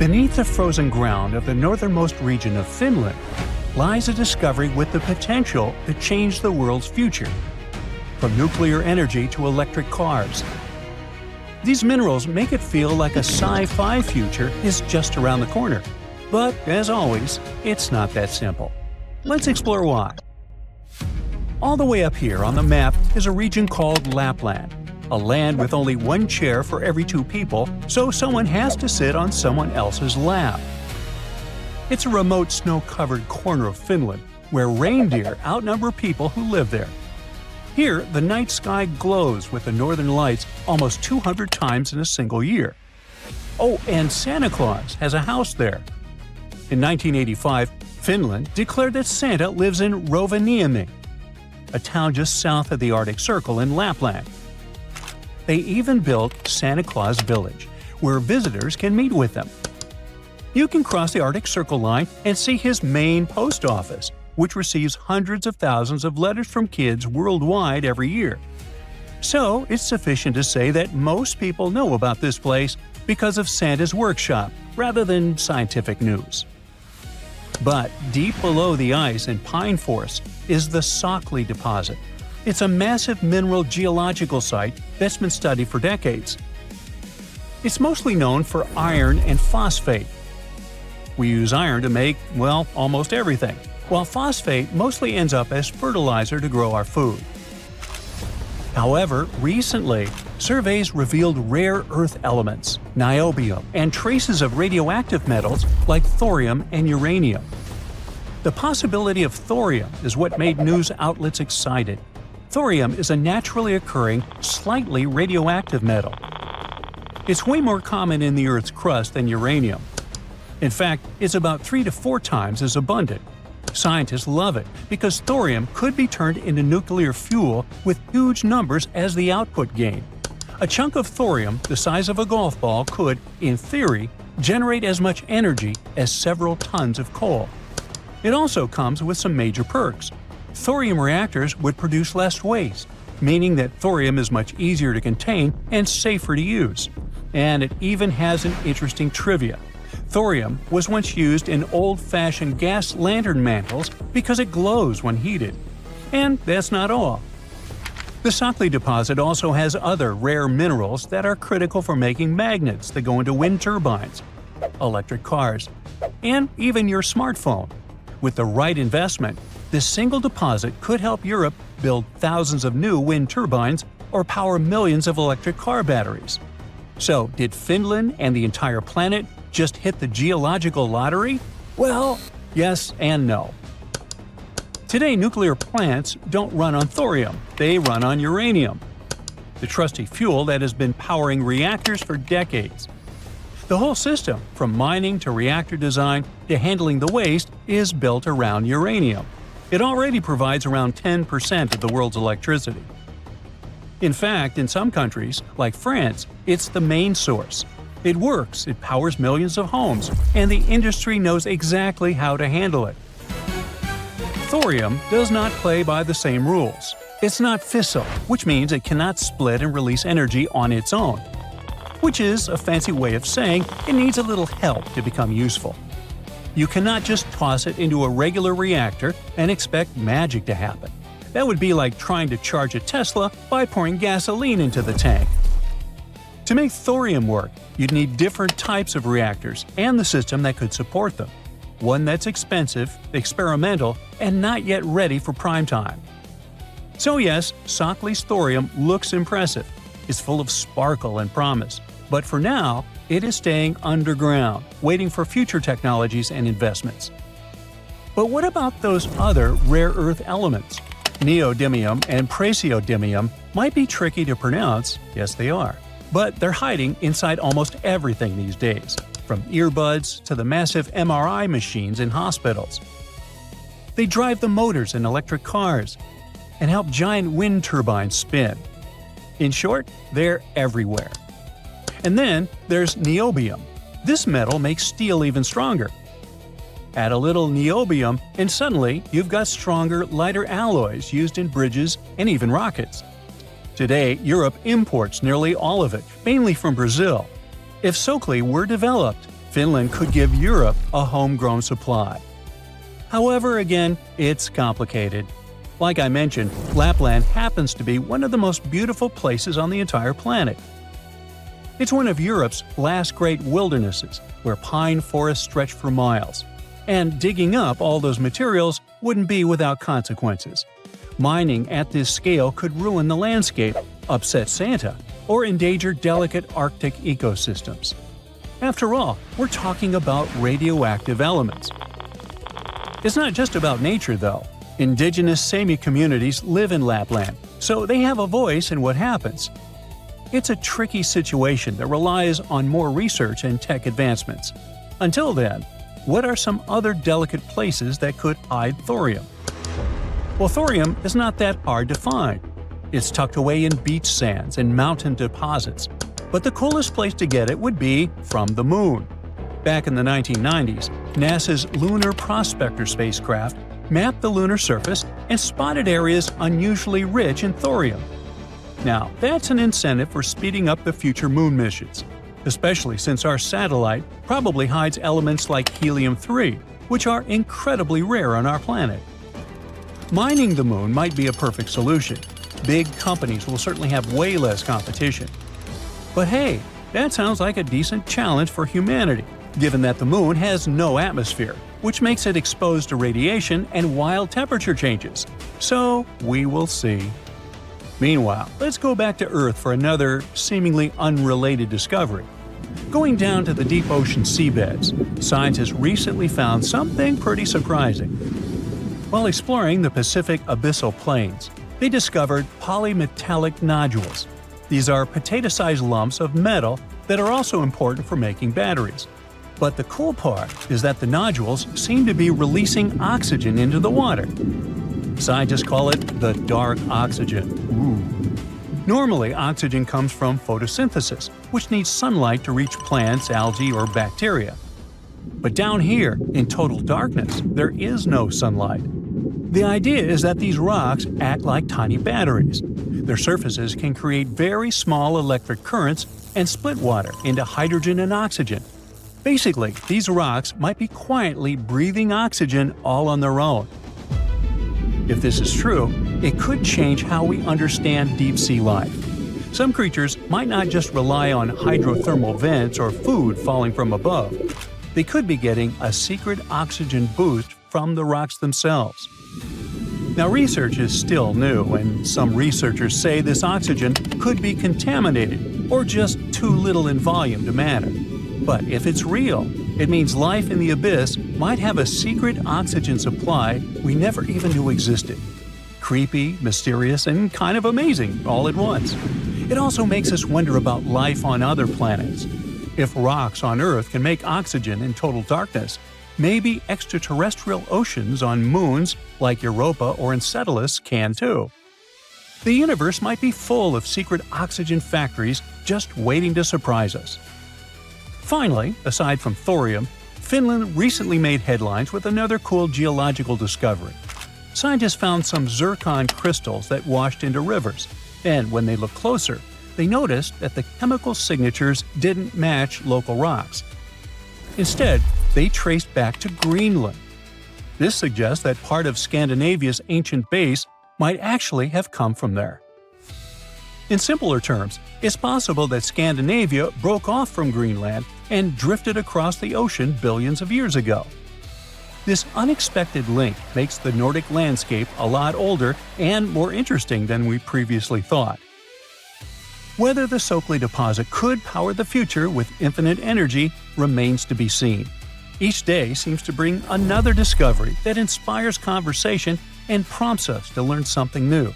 Beneath the frozen ground of the northernmost region of Finland lies a discovery with the potential to change the world's future, from nuclear energy to electric cars. These minerals make it feel like a sci-fi future is just around the corner. But, as always, it's not that simple. Let's explore why. All the way up here on the map is a region called Lapland, a land with only one chair for every 2 people, so someone has to sit on someone else's lap. It's a remote snow-covered corner of Finland, where reindeer outnumber people who live there. Here, the night sky glows with the northern lights almost 200 times in a single year. Oh, and Santa Claus has a house there. In 1985, Finland declared that Santa lives in Rovaniemi, a town just south of the Arctic Circle in Lapland. They even built Santa Claus Village, where visitors can meet with them. You can cross the Arctic Circle line and see his main post office, which receives hundreds of thousands of letters from kids worldwide every year. So, it's sufficient to say that most people know about this place because of Santa's workshop, rather than scientific news. But deep below the ice in pine forests is the Sockley deposit. It's a massive mineral geological site that's been studied for decades. It's mostly known for iron and phosphate. We use iron to make, well, almost everything, while phosphate mostly ends up as fertilizer to grow our food. However, recently, surveys revealed rare earth elements, niobium, and traces of radioactive metals like thorium and uranium. The possibility of thorium is what made news outlets excited. Thorium is a naturally occurring, slightly radioactive metal. It's way more common in the Earth's crust than uranium. In fact, it's about 3 to 4 times as abundant. Scientists love it because thorium could be turned into nuclear fuel with huge numbers as the output gain. A chunk of thorium the size of a golf ball could, in theory, generate as much energy as several tons of coal. It also comes with some major perks. Thorium reactors would produce less waste, meaning that thorium is much easier to contain and safer to use. And it even has an interesting trivia. Thorium was once used in old-fashioned gas lantern mantles because it glows when heated. And that's not all. The Sockley deposit also has other rare minerals that are critical for making magnets that go into wind turbines, electric cars, and even your smartphone. With the right investment, this single deposit could help Europe build thousands of new wind turbines or power millions of electric car batteries. So, did Finland and the entire planet just hit the geological lottery? Well, yes and no. Today, nuclear plants don't run on thorium, they run on uranium, the trusty fuel that has been powering reactors for decades. The whole system, from mining to reactor design to handling the waste, is built around uranium. It already provides around 10% of the world's electricity. In fact, in some countries, like France, it's the main source. It works, it powers millions of homes, and the industry knows exactly how to handle it. Thorium does not play by the same rules. It's not fissile, which means it cannot split and release energy on its own. Which is a fancy way of saying it needs a little help to become useful. You cannot just toss it into a regular reactor and expect magic to happen. That would be like trying to charge a Tesla by pouring gasoline into the tank. To make thorium work, you'd need different types of reactors and the system that could support them. One that's expensive, experimental, and not yet ready for prime time. So yes, Sockley's thorium looks impressive. It's full of sparkle and promise. But for now, it is staying underground, waiting for future technologies and investments. But what about those other rare earth elements? Neodymium and praseodymium might be tricky to pronounce, yes they are. But they're hiding inside almost everything these days, from earbuds to the massive MRI machines in hospitals. They drive the motors in electric cars and help giant wind turbines spin. In short, they're everywhere. And then there's niobium. This metal makes steel even stronger. Add a little niobium and suddenly you've got stronger, lighter alloys used in bridges and even rockets. Today, Europe imports nearly all of it, mainly from Brazil. If Sockley were developed, Finland could give Europe a homegrown supply. However, again, it's complicated. Like I mentioned, Lapland happens to be one of the most beautiful places on the entire planet. It's one of Europe's last great wildernesses, where pine forests stretch for miles. And digging up all those materials wouldn't be without consequences. Mining at this scale could ruin the landscape, upset Santa, or endanger delicate Arctic ecosystems. After all, we're talking about radioactive elements. It's not just about nature, though. Indigenous Sami communities live in Lapland, so they have a voice in what happens. It's a tricky situation that relies on more research and tech advancements. Until then, what are some other delicate places that could hide thorium? Well, thorium is not that hard to find. It's tucked away in beach sands and mountain deposits. But the coolest place to get it would be from the moon. Back in the 1990s, NASA's Lunar Prospector spacecraft mapped the lunar surface and spotted areas unusually rich in thorium. Now, that's an incentive for speeding up the future moon missions, especially since our satellite probably hides elements like helium-3, which are incredibly rare on our planet. Mining the moon might be a perfect solution. Big companies will certainly have way less competition. But hey, that sounds like a decent challenge for humanity, given that the moon has no atmosphere, which makes it exposed to radiation and wild temperature changes. So, we will see. Meanwhile, let's go back to Earth for another seemingly unrelated discovery. Going down to the deep ocean seabeds, scientists recently found something pretty surprising. While exploring the Pacific abyssal plains, they discovered polymetallic nodules. These are potato-sized lumps of metal that are also important for making batteries. But the cool part is that the nodules seem to be releasing oxygen into the water. Scientists call it the dark oxygen. Ooh. Normally, oxygen comes from photosynthesis, which needs sunlight to reach plants, algae, or bacteria. But down here, in total darkness, there is no sunlight. The idea is that these rocks act like tiny batteries. Their surfaces can create very small electric currents and split water into hydrogen and oxygen. Basically, these rocks might be quietly breathing oxygen all on their own. If this is true, it could change how we understand deep-sea life. Some creatures might not just rely on hydrothermal vents or food falling from above. They could be getting a secret oxygen boost from the rocks themselves. Now, research is still new, and some researchers say this oxygen could be contaminated or just too little in volume to matter. But if it's real, it means life in the abyss might have a secret oxygen supply we never even knew existed. Creepy, mysterious, and kind of amazing all at once. It also makes us wonder about life on other planets. If rocks on Earth can make oxygen in total darkness, maybe extraterrestrial oceans on moons like Europa or Enceladus can too. The universe might be full of secret oxygen factories just waiting to surprise us. Finally, aside from thorium, Finland recently made headlines with another cool geological discovery. Scientists found some zircon crystals that washed into rivers, and when they looked closer, they noticed that the chemical signatures didn't match local rocks. Instead, they traced back to Greenland. This suggests that part of Scandinavia's ancient base might actually have come from there. In simpler terms, it's possible that Scandinavia broke off from Greenland and drifted across the ocean billions of years ago. This unexpected link makes the Nordic landscape a lot older and more interesting than we previously thought. Whether the Sokley deposit could power the future with infinite energy remains to be seen. Each day seems to bring another discovery that inspires conversation and prompts us to learn something new.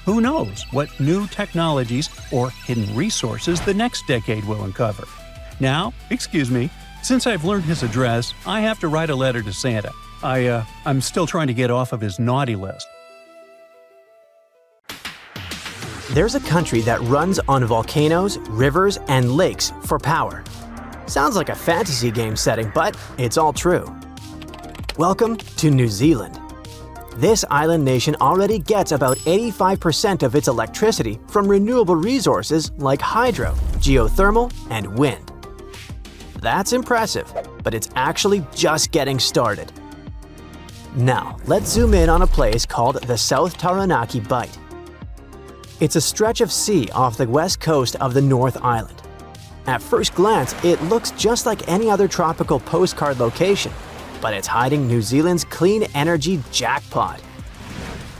Who knows what new technologies or hidden resources the next decade will uncover? Now, excuse me, since I've learned his address, I have to write a letter to Santa. I'm still trying to get off of his naughty list. There's a country that runs on volcanoes, rivers, and lakes for power. Sounds like a fantasy game setting, but it's all true. Welcome to New Zealand. This island nation already gets about 85% of its electricity from renewable resources like hydro, geothermal, and wind. That's impressive, but it's actually just getting started. Now, let's zoom in on a place called the South Taranaki Bight. It's a stretch of sea off the west coast of the North Island. At first glance, it looks just like any other tropical postcard location, but it's hiding New Zealand's clean energy jackpot.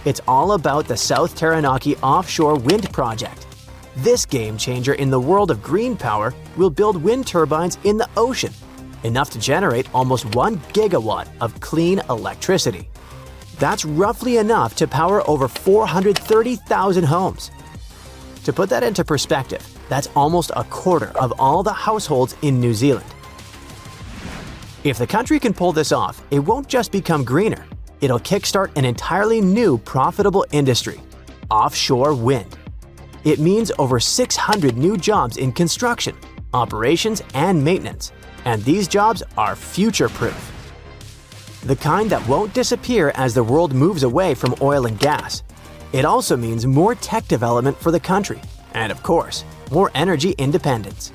It's all about the South Taranaki Offshore Wind Project. This game changer in the world of green power will build wind turbines in the ocean, enough to generate almost 1 gigawatt of clean electricity. That's roughly enough to power over 430,000 homes. To put that into perspective, that's almost a quarter of all the households in New Zealand. If the country can pull this off, it won't just become greener. It'll kickstart an entirely new profitable industry: offshore wind. It means over 600 new jobs in construction, operations, and maintenance. And these jobs are future-proof. The kind that won't disappear as the world moves away from oil and gas. It also means more tech development for the country, and of course, more energy independence.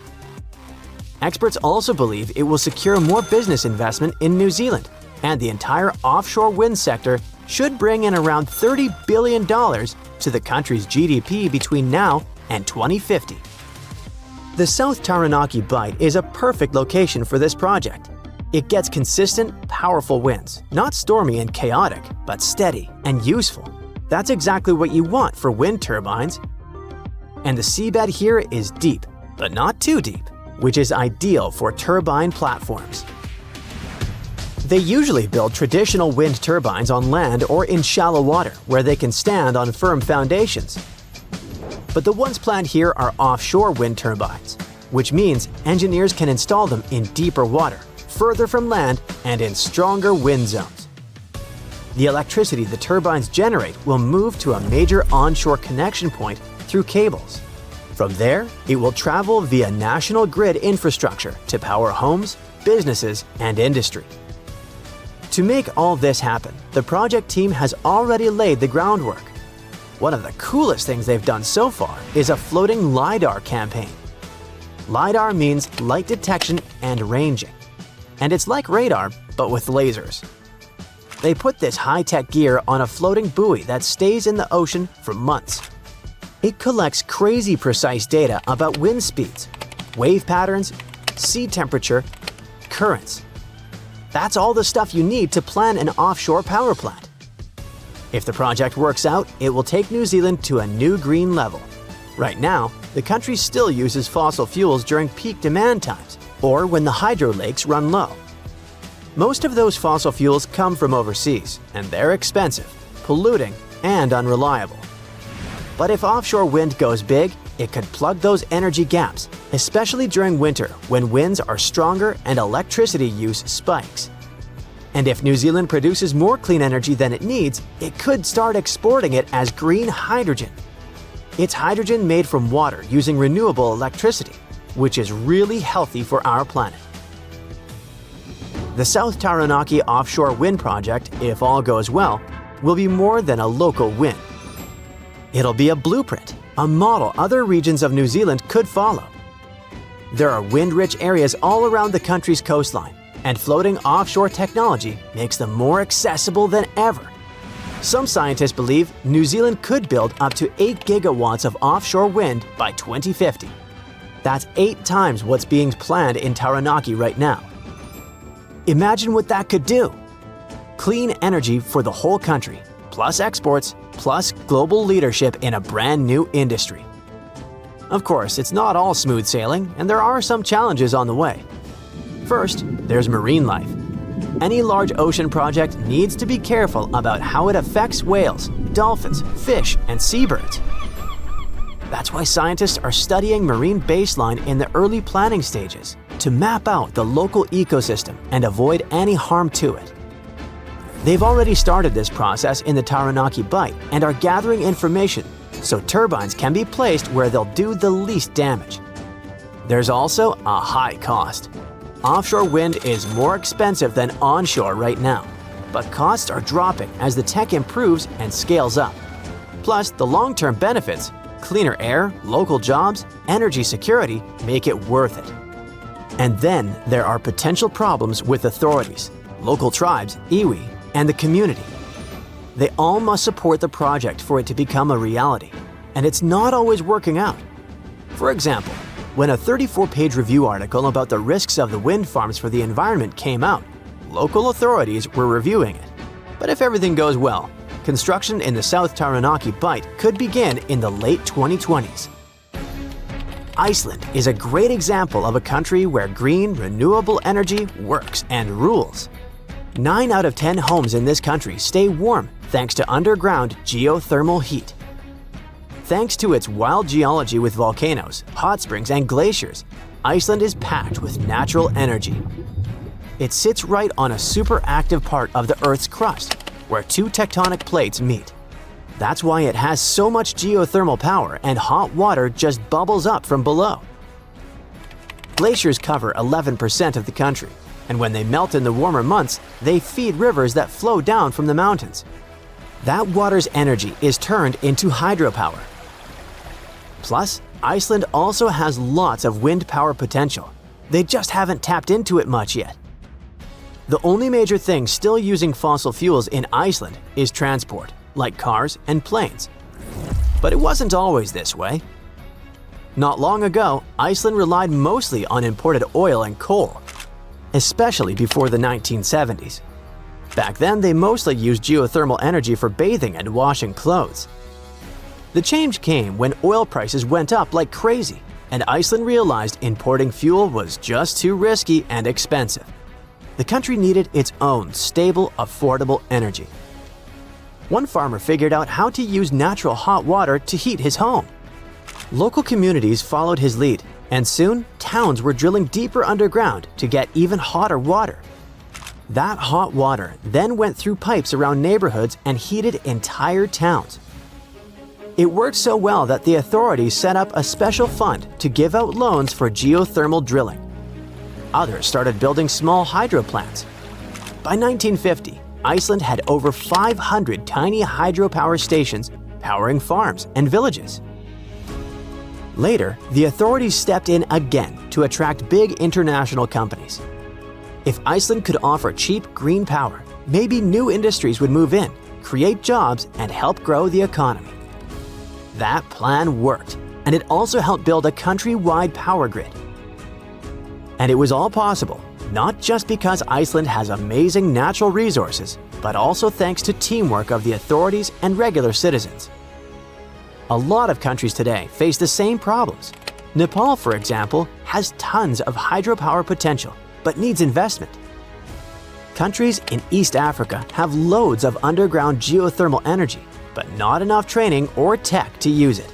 Experts also believe it will secure more business investment in New Zealand, and the entire offshore wind sector should bring in around $30 billion to the country's GDP between now and 2050. The South Taranaki Bight is a perfect location for this project. It gets consistent, powerful winds, not stormy and chaotic, but steady and useful. That's exactly what you want for wind turbines. And the seabed here is deep, but not too deep, which is ideal for turbine platforms. They usually build traditional wind turbines on land or in shallow water where they can stand on firm foundations. But the ones planned here are offshore wind turbines, which means engineers can install them in deeper water, further from land, and in stronger wind zones. The electricity the turbines generate will move to a major onshore connection point through cables. From there, it will travel via national grid infrastructure to power homes, businesses, and industry. To make all this happen, the project team has already laid the groundwork. One of the coolest things they've done so far is a floating LiDAR campaign. LiDAR means light detection and ranging. And it's like radar, but with lasers. They put this high-tech gear on a floating buoy that stays in the ocean for months. It collects crazy precise data about wind speeds, wave patterns, sea temperature, currents. That's all the stuff you need to plan an offshore power plant. If the project works out, it will take New Zealand to a new green level. Right now, the country still uses fossil fuels during peak demand times, or when the hydro lakes run low. Most of those fossil fuels come from overseas, and they're expensive, polluting, and unreliable. But if offshore wind goes big, it could plug those energy gaps, especially during winter when winds are stronger and electricity use spikes. And if New Zealand produces more clean energy than it needs, it could start exporting it as green hydrogen. It's hydrogen made from water using renewable electricity, which is really healthy for our planet. The South Taranaki Offshore Wind Project, if all goes well, will be more than a local win. It'll be a blueprint, a model other regions of New Zealand could follow. There are wind-rich areas all around the country's coastline, and floating offshore technology makes them more accessible than ever. Some scientists believe New Zealand could build up to 8 gigawatts of offshore wind by 2050. That's 8 times what's being planned in Taranaki right now. Imagine what that could do. Clean energy for the whole country, plus exports, plus global leadership in a brand new industry. Of course, it's not all smooth sailing, and there are some challenges on the way. First, there's marine life. Any large ocean project needs to be careful about how it affects whales, dolphins, fish, and seabirds. That's why scientists are studying marine baseline in the early planning stages to map out the local ecosystem and avoid any harm to it. They've already started this process in the Taranaki Bight and are gathering information so turbines can be placed where they'll do the least damage. There's also a high cost. Offshore wind is more expensive than onshore right now, but costs are dropping as the tech improves and scales up. Plus, the long-term benefits, cleaner air, local jobs, energy security, make it worth it. And then there are potential problems with authorities, local tribes, iwi, and the community. They all must support the project for it to become a reality, and it's not always working out. For example, when a 34-page review article about the risks of the wind farms for the environment came out, local authorities were reviewing it. But if everything goes well, construction in the South Taranaki Bight could begin in the late 2020s. Iceland is a great example of a country where green, renewable energy works and rules. 9 out of 10 homes in this country stay warm thanks to underground geothermal heat. Thanks to its wild geology with volcanoes, hot springs, and glaciers, Iceland is packed with natural energy. It sits right on a super active part of the Earth's crust, where 2 tectonic plates meet. That's why it has so much geothermal power and hot water just bubbles up from below. Glaciers cover 11% of the country, and when they melt in the warmer months, they feed rivers that flow down from the mountains. That water's energy is turned into hydropower. Plus, Iceland also has lots of wind power potential. They just haven't tapped into it much yet. The only major thing still using fossil fuels in Iceland is transport, like cars and planes. But it wasn't always this way. Not long ago, Iceland relied mostly on imported oil and coal, especially before the 1970s. Back then, they mostly used geothermal energy for bathing and washing clothes. The change came when oil prices went up like crazy, and Iceland realized importing fuel was just too risky and expensive. The country needed its own stable, affordable energy. One farmer figured out how to use natural hot water to heat his home. Local communities followed his lead, and soon towns were drilling deeper underground to get even hotter water. That hot water then went through pipes around neighborhoods and heated entire towns. It worked so well that the authorities set up a special fund to give out loans for geothermal drilling. Others started building small hydro plants. By 1950, Iceland had over 500 tiny hydropower stations powering farms and villages. Later, the authorities stepped in again to attract big international companies. If Iceland could offer cheap green power, maybe new industries would move in, create jobs, and help grow the economy. That plan worked, and it also helped build a country-wide power grid. And it was all possible, not just because Iceland has amazing natural resources, but also thanks to teamwork of the authorities and regular citizens. A lot of countries today face the same problems. Nepal, for example, has tons of hydropower potential, but needs investment. Countries in East Africa have loads of underground geothermal energy, but not enough training or tech to use it.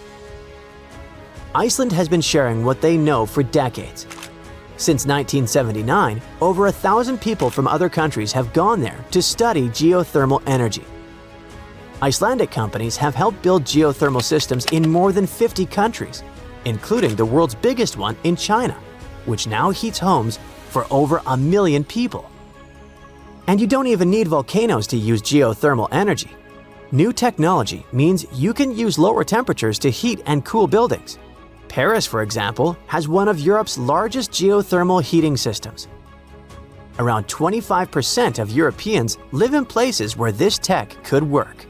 Iceland has been sharing what they know for decades. Since 1979, over 1,000 people from other countries have gone there to study geothermal energy. Icelandic companies have helped build geothermal systems in more than 50 countries, including the world's biggest one in China, which now heats homes for over 1 million people. And you don't even need volcanoes to use geothermal energy. New technology means you can use lower temperatures to heat and cool buildings. Paris, for example, has one of Europe's largest geothermal heating systems. Around 25% of Europeans live in places where this tech could work.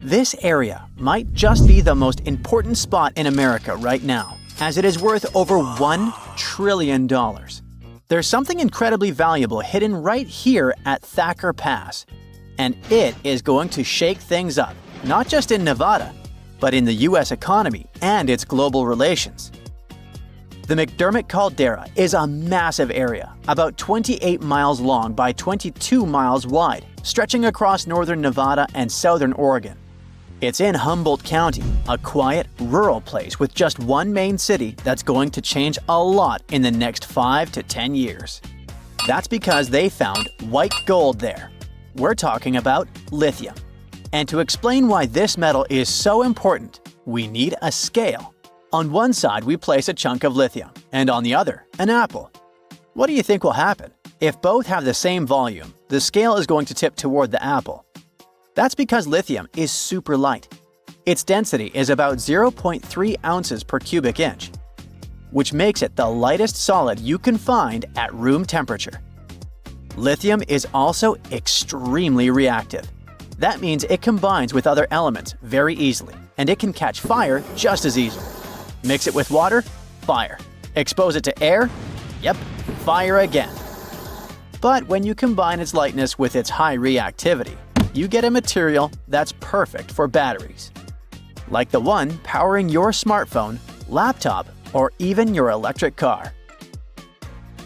This area might just be the most important spot in America right now, as it is worth over $1 trillion. There's something incredibly valuable hidden right here at Thacker Pass, and it is going to shake things up, not just in Nevada, but in the US economy and its global relations. The McDermott Caldera is a massive area, about 28 miles long by 22 miles wide, stretching across northern Nevada and southern Oregon. It's in Humboldt County, a quiet, rural place with just one main city that's going to change a lot in the next 5 to 10 years. That's because they found white gold there. We're talking about lithium. And to explain why this metal is so important, we need a scale. On one side, we place a chunk of lithium, and on the other, an apple. What do you think will happen? If both have the same volume, the scale is going to tip toward the apple. That's because lithium is super light. Its density is about 0.3 ounces per cubic inch. which makes it the lightest solid you can find at room temperature. Lithium is also extremely reactive. That means it combines with other elements very easily, and it can catch fire just as easily. Mix it with water, fire. Expose it to air, yep, fire again. But when you combine its lightness with its high reactivity, you get a material that's perfect for batteries. Like the one powering your smartphone, laptop, or even your electric car.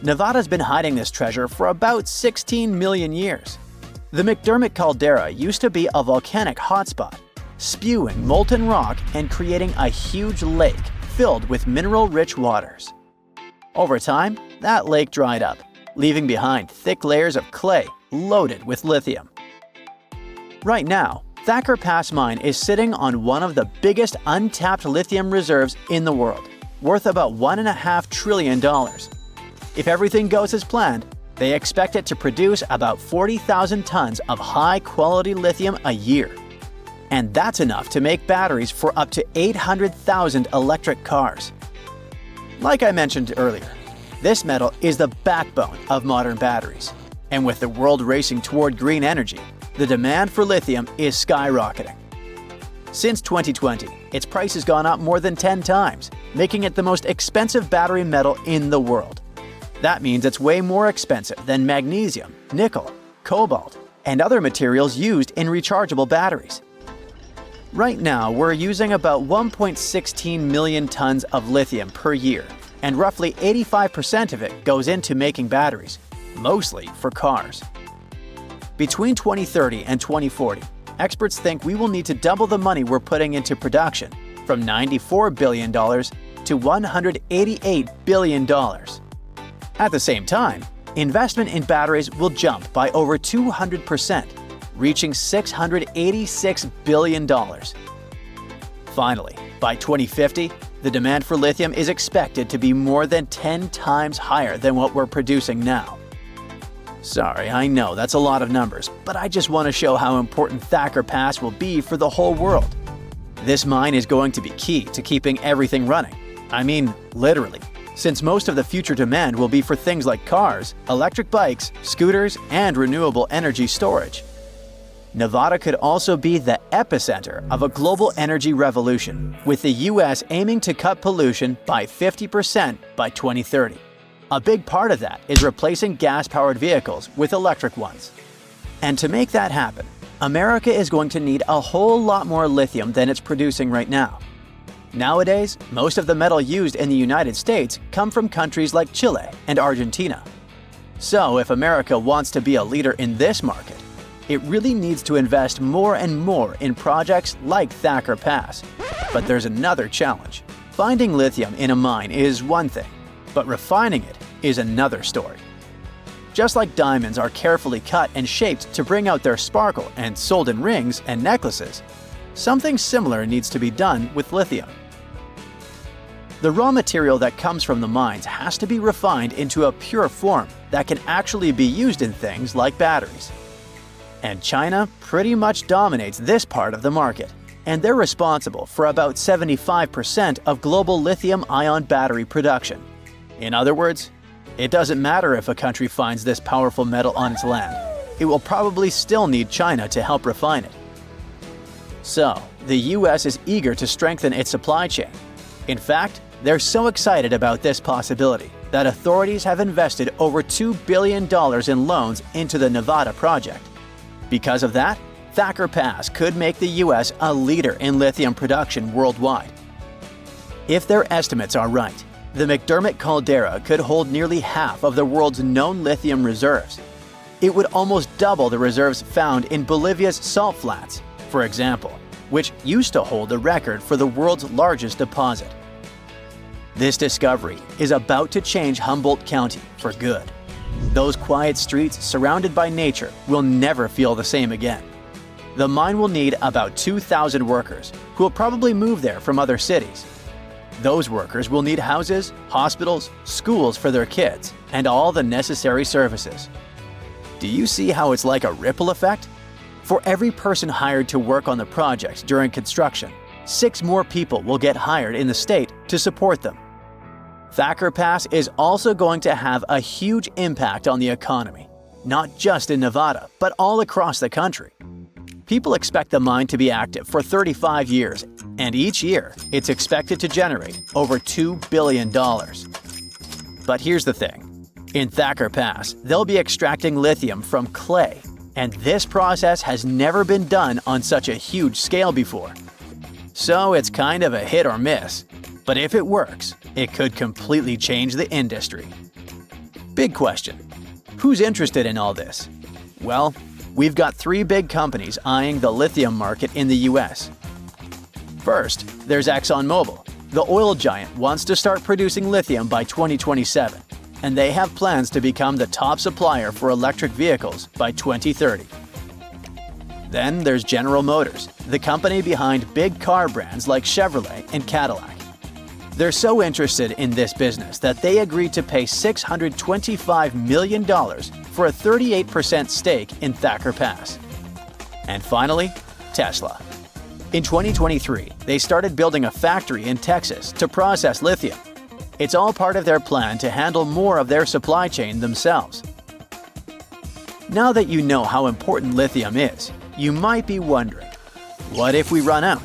Nevada's been hiding this treasure for about 16 million years. The McDermott caldera used to be a volcanic hotspot, spewing molten rock and creating a huge lake filled with mineral-rich waters. Over time, that lake dried up, leaving behind thick layers of clay loaded with lithium. Right now, Thacker Pass Mine is sitting on one of the biggest untapped lithium reserves in the world, worth about $1.5 trillion. If everything goes as planned, they expect it to produce about 40,000 tons of high-quality lithium a year. And that's enough to make batteries for up to 800,000 electric cars. Like I mentioned earlier, this metal is the backbone of modern batteries. And with the world racing toward green energy, the demand for lithium is skyrocketing. Since 2020, its price has gone up more than 10 times, making it the most expensive battery metal in the world. That means it's way more expensive than magnesium, nickel, cobalt, and other materials used in rechargeable batteries. Right now, we're using about 1.16 million tons of lithium per year, and roughly 85% of it goes into making batteries, mostly for cars. Between 2030 and 2040, experts think we will need to double the money we're putting into production, from $94 billion to $188 billion. At the same time, investment in batteries will jump by over 200%, reaching $686 billion. Finally, by 2050, the demand for lithium is expected to be more than 10 times higher than what we're producing now. Sorry, I know that's a lot of numbers, but I just want to show how important Thacker Pass will be for the whole world. This mine is going to be key to keeping everything running. I mean, literally, since most of the future demand will be for things like cars, electric bikes, scooters, and renewable energy storage. Nevada could also be the epicenter of a global energy revolution, with the US aiming to cut pollution by 50% by 2030. A big part of that is replacing gas-powered vehicles with electric ones. And to make that happen, America is going to need a whole lot more lithium than it's producing right now. Nowadays, most of the metal used in the United States come from countries like Chile and Argentina. So if America wants to be a leader in this market, it really needs to invest more and more in projects like Thacker Pass. But there's another challenge. Finding lithium in a mine is one thing, but refining it is another story. Just like diamonds are carefully cut and shaped to bring out their sparkle and sold in rings and necklaces, something similar needs to be done with lithium. The raw material that comes from the mines has to be refined into a pure form that can actually be used in things like batteries. And China pretty much dominates this part of the market, and they're responsible for about 75% of global lithium-ion battery production. In other words, it doesn't matter if a country finds this powerful metal on its land, it will probably still need China to help refine it. So, the US is eager to strengthen its supply chain. In fact, they're so excited about this possibility that authorities have invested over $2 billion in loans into the Nevada project. Because of that, Thacker Pass could make the US a leader in lithium production worldwide. If their estimates are right, the McDermott caldera could hold nearly half of the world's known lithium reserves. It would almost double the reserves found in Bolivia's salt flats, for example, which used to hold the record for the world's largest deposit. This discovery is about to change Humboldt County for good. Those quiet streets surrounded by nature will never feel the same again. The mine will need about 2,000 workers, who will probably move there from other cities. Those workers will need houses, hospitals, schools for their kids, and all the necessary services. Do you see how it's like a ripple effect? For every person hired to work on the project during construction, 6 more people will get hired in the state to support them. Thacker Pass is also going to have a huge impact on the economy, not just in Nevada, but all across the country. People expect the mine to be active for 35 years, and each year it's expected to generate over $2 billion. But here's the thing. In Thacker Pass, they'll be extracting lithium from clay, and this process has never been done on such a huge scale before. So it's kind of a hit or miss. But if it works, it could completely change the industry. Big question. Who's interested in all this? Well, we've got 3 big companies eyeing the lithium market in the US. First, there's ExxonMobil. The oil giant wants to start producing lithium by 2027, and they have plans to become the top supplier for electric vehicles by 2030. Then there's General Motors, the company behind big car brands like Chevrolet and Cadillac. They're so interested in this business that they agreed to pay $625 million for a 38% stake in Thacker Pass. And finally, Tesla. In 2023, they started building a factory in Texas to process lithium. It's all part of their plan to handle more of their supply chain themselves. Now that you know how important lithium is, you might be wondering, what if we run out?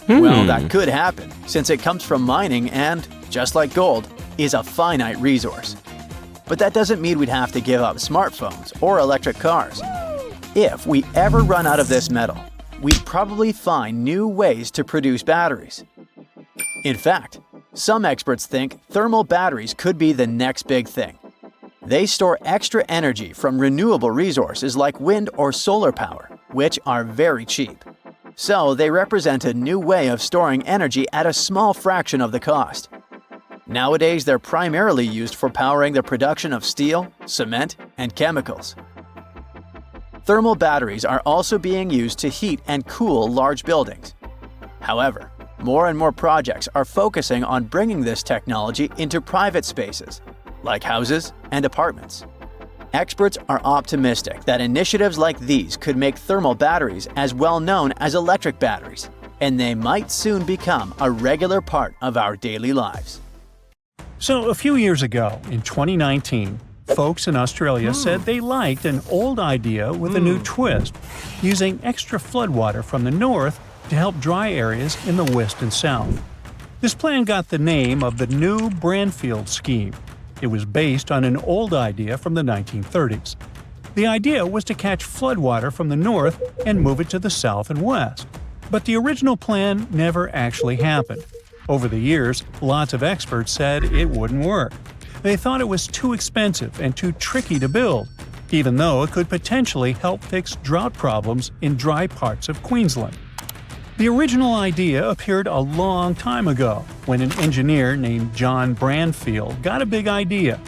Well, that could happen, since it comes from mining and, just like gold, is a finite resource. But that doesn't mean we'd have to give up smartphones or electric cars. If we ever run out of this metal, we'd probably find new ways to produce batteries. In fact, some experts think thermal batteries could be the next big thing. They store extra energy from renewable resources like wind or solar power, which are very cheap. So they represent a new way of storing energy at a small fraction of the cost. Nowadays, they're primarily used for powering the production of steel, cement, and chemicals. Thermal batteries are also being used to heat and cool large buildings. However, more and more projects are focusing on bringing this technology into private spaces, like houses and apartments. Experts are optimistic that initiatives like these could make thermal batteries as well known as electric batteries, and they might soon become a regular part of our daily lives. So, a few years ago, in 2019, folks in Australia said they liked an old idea with a new twist, using extra floodwater from the north to help dry areas in the west and south. This plan got the name of the New Braunfield Scheme. It was based on an old idea from the 1930s. The idea was to catch floodwater from the north and move it to the south and west. But the original plan never actually happened. Over the years, lots of experts said it wouldn't work. They thought it was too expensive and too tricky to build, even though it could potentially help fix drought problems in dry parts of Queensland. The original idea appeared a long time ago, when an engineer named John Braunfield got a big idea.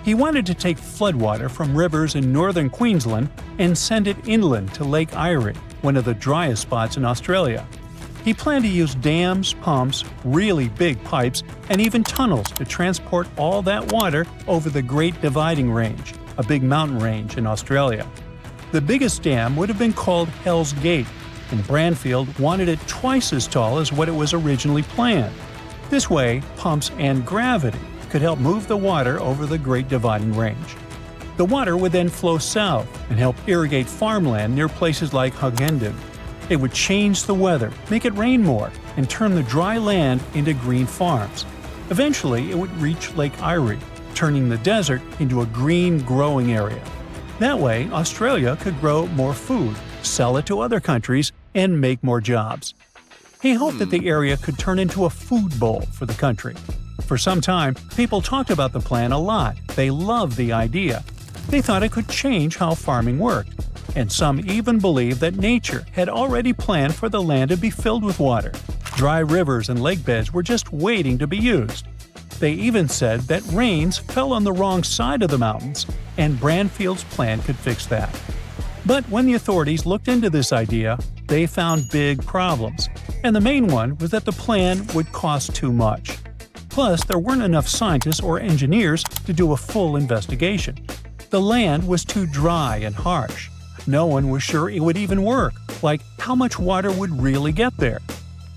He wanted to take floodwater from rivers in northern Queensland and send it inland to Lake Erie, one of the driest spots in Australia. He planned to use dams, pumps, really big pipes, and even tunnels to transport all that water over the Great Dividing Range, a big mountain range in Australia. The biggest dam would have been called Hell's Gate, and Braunfield wanted it twice as tall as what it was originally planned. This way, pumps and gravity could help move the water over the Great Dividing Range. The water would then flow south and help irrigate farmland near places like Hughenden. It would change the weather, make it rain more, and turn the dry land into green farms. Eventually, it would reach Lake Erie, turning the desert into a green growing area. That way, Australia could grow more food, sell it to other countries, and make more jobs. He hoped that the area could turn into a food bowl for the country. For some time, people talked about the plan a lot. They loved the idea. They thought it could change how farming worked. And some even believed that nature had already planned for the land to be filled with water. Dry rivers and lake beds were just waiting to be used. They even said that rains fell on the wrong side of the mountains, and Braunfield's plan could fix that. But when the authorities looked into this idea, they found big problems, and the main one was that the plan would cost too much. Plus, there weren't enough scientists or engineers to do a full investigation. The land was too dry and harsh. No one was sure it would even work, like how much water would really get there.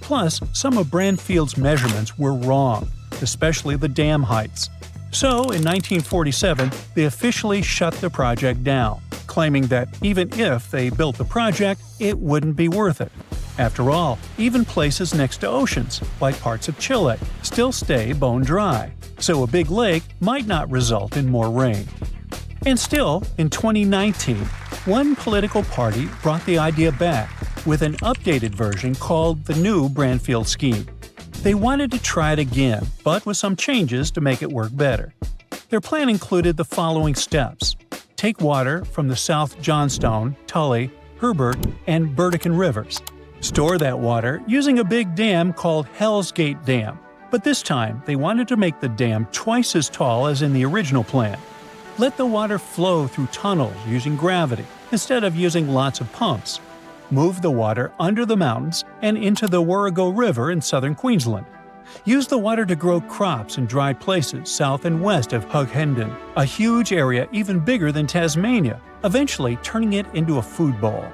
Plus, some of Braunfield's measurements were wrong. especially the dam heights. So, in 1947, they officially shut the project down, claiming that even if they built the project, it wouldn't be worth it. After all, even places next to oceans, like parts of Chile, still stay bone dry, so a big lake might not result in more rain. And still, in 2019, one political party brought the idea back with an updated version called the new Brandfield scheme. They wanted to try it again, but with some changes to make it work better. Their plan included the following steps. Take water from the South Johnstone, Tully, Herbert, and Burdekin rivers. Store that water using a big dam called Hell's Gate Dam, but this time they wanted to make the dam twice as tall as in the original plan. Let the water flow through tunnels using gravity instead of using lots of pumps. Move the water under the mountains and into the Warrego River in southern Queensland. Use the water to grow crops in dry places south and west of Hughenden, a huge area even bigger than Tasmania, eventually turning it into a food bowl.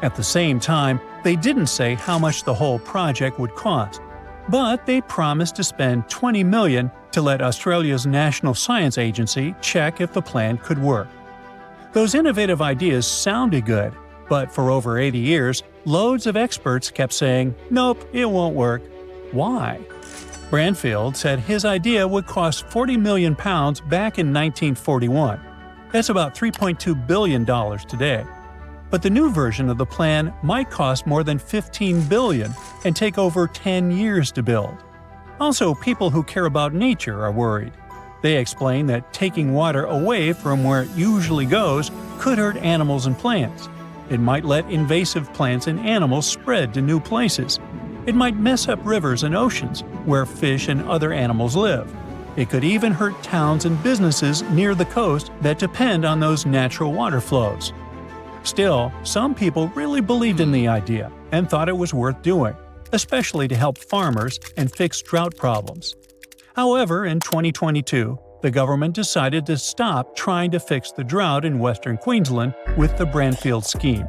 At the same time, they didn't say how much the whole project would cost, but they promised to spend $20 million to let Australia's National Science Agency check if the plan could work. Those innovative ideas sounded good, but for over 80 years, loads of experts kept saying, "Nope, it won't work." Why? Brandfield said his idea would cost £40 million back in 1941. That's about $3.2 billion today. But the new version of the plan might cost more than $15 billion and take over 10 years to build. Also, people who care about nature are worried. They explain that taking water away from where it usually goes could hurt animals and plants. It might let invasive plants and animals spread to new places. It might mess up rivers and oceans where fish and other animals live. It could even hurt towns and businesses near the coast that depend on those natural water flows. Still, some people really believed in the idea and thought it was worth doing, especially to help farmers and fix drought problems. However, in 2022, the government decided to stop trying to fix the drought in western Queensland with the Brandfield scheme.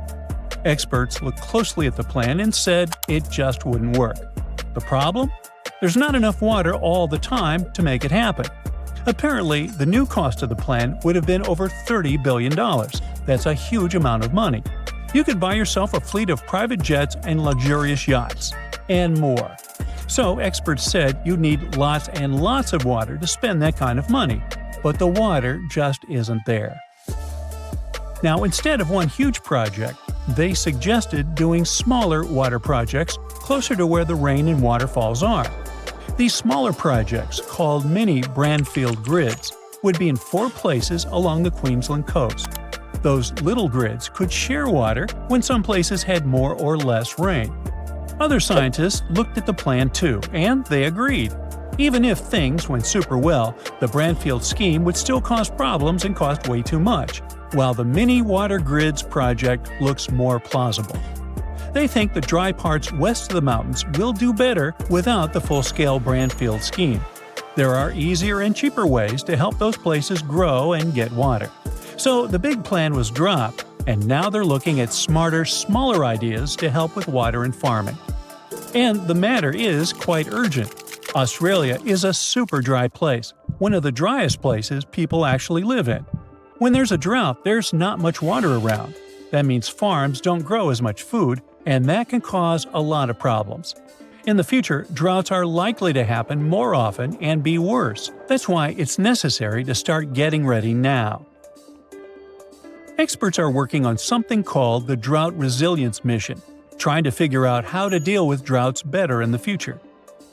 Experts looked closely at the plan and said it just wouldn't work. The problem? There's not enough water all the time to make it happen. Apparently, the new cost of the plan would have been over $30 billion. That's a huge amount of money. You could buy yourself a fleet of private jets and luxurious yachts, and more. So, experts said you'd need lots and lots of water to spend that kind of money, but the water just isn't there. Now, instead of one huge project, they suggested doing smaller water projects closer to where the rain and waterfalls are. These smaller projects, called mini Brandfield grids, would be in 4 places along the Queensland coast. Those little grids could share water when some places had more or less rain. Other scientists looked at the plan too, and they agreed. Even if things went super well, the Brandfield scheme would still cause problems and cost way too much, while the mini water grids project looks more plausible. They think the dry parts west of the mountains will do better without the full-scale Brandfield scheme. There are easier and cheaper ways to help those places grow and get water. So the big plan was dropped, and now they're looking at smarter, smaller ideas to help with water and farming. And the matter is quite urgent. Australia is a super dry place, one of the driest places people actually live in. When there's a drought, there's not much water around. That means farms don't grow as much food, and that can cause a lot of problems. In the future, droughts are likely to happen more often and be worse. That's why it's necessary to start getting ready now. Experts are working on something called the Drought Resilience Mission, trying to figure out how to deal with droughts better in the future.